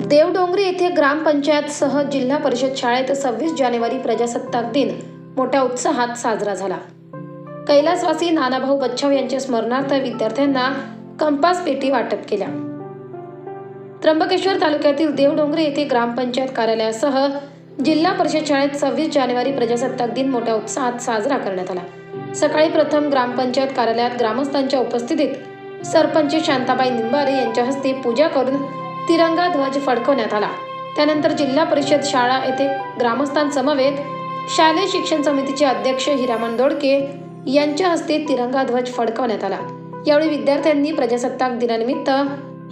देवडोंगरी येथे ग्रामपंचायतसह जिल्हा परिषद शाळेत 26 जानेवारी प्रजासत्ताक दिन मोठ्या उत्साहात साजरा झाला. कैलासवासी नानाभाऊ बच्छाव यांच्या स्मरणार्थ विद्यार्थ्यांना कंपास पेटी वाटप केल्या. त्र्यंबकेश्वर तालुक्यातील देवडोंगरी येथे ग्रामपंचायत कार्यालयासह जिल्हा परिषद शाळेत 26 जानेवारी प्रजासत्ताक दिन मोठ्या उत्साहात साजरा करण्यात आला. सकाळी प्रथम ग्रामपंचायत कार्यालयात ग्रामस्थांच्या उपस्थितीत सरपंच शांताबाई निंबारे यांच्या हस्ते पूजा करून तिरंगा ध्वज फडकवण्यात आला. त्यानंतर जिल्हा परिषद शाळा येथे ग्रामस्थांसमवेत शालेय शिक्षण समितीचे अध्यक्ष हिरामण दोडके यांच्या हस्ते तिरंगा ध्वज फडकवण्यात आला. यावेळी विद्यार्थ्यांनी प्रजासत्ताक दिनानिमित्त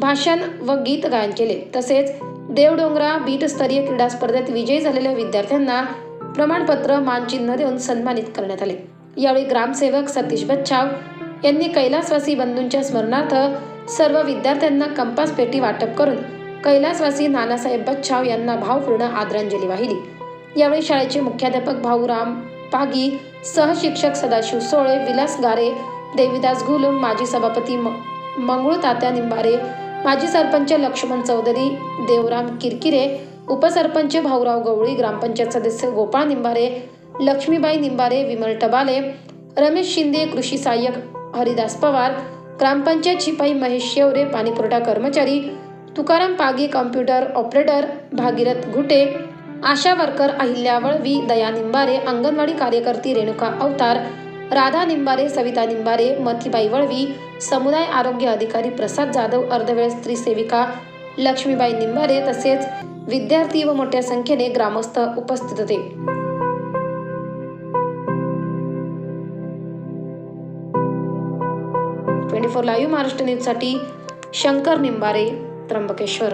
भाषण व गीत गायन केले. तसेच देवडोंगरा बीट स्तरीय क्रीडा स्पर्धेत विजयी झालेल्या विद्यार्थ्यांना प्रमाणपत्र मानचिन्ह देऊन सन्मानित करण्यात आले. यावेळी ग्रामसेवक सतीश बच्छाव यांनी कैलासवासी बंधूंच्या स्मरणार्थ सर्व विद्यार्थ्यांना कंपास पेटी वाटप करून कैलासवासी नानासाहेब बच्छाव यांना भावपूर्ण आदरांजली वाहिली. यावेळी शाळेचे मुख्याध्यापक भाऊराम पागी, सहशिक्षक सदाशिव सोळे, विलास गारे, देवीदास घुलूम, माजी सभापती मंगळू तात्या निंबारे, माजी सरपंच लक्ष्मण चौधरी, देवराम किरकिरे, उपसरपंच भाऊराव गवळी, ग्रामपंचायत सदस्य गोपाळ निंबारे, लक्ष्मीबाई निंबारे, विमल टबाले, रमेश शिंदे, कृषी सहाय्यक हरिदास पवार, ग्रामपंचायत शिपाई महेश शेवरे, पाणीपुरवठा कर्मचारी तुकाराम पागी, कॉम्प्युटर ऑपरेटर भागीरथ घुटे, आशा वर्कर अहिल्या वळवी, दया निंबारे, अंगणवाडी कार्यकर्ती रेणुका अवतार, राधा निंबारे, सविता निंबारे, मथीबाई वळवी, समुदाय आरोग्य अधिकारी प्रसाद जाधव, अर्धवेळ स्त्री सेविका लक्ष्मीबाई निंबारे तसेच विद्यार्थी व मोठ्या संख्येने ग्रामस्थ उपस्थित होते. लाईव्ह महाराष्ट्र न्यूजसाठी शंकर निंबारे, त्र्यंबकेश्वर.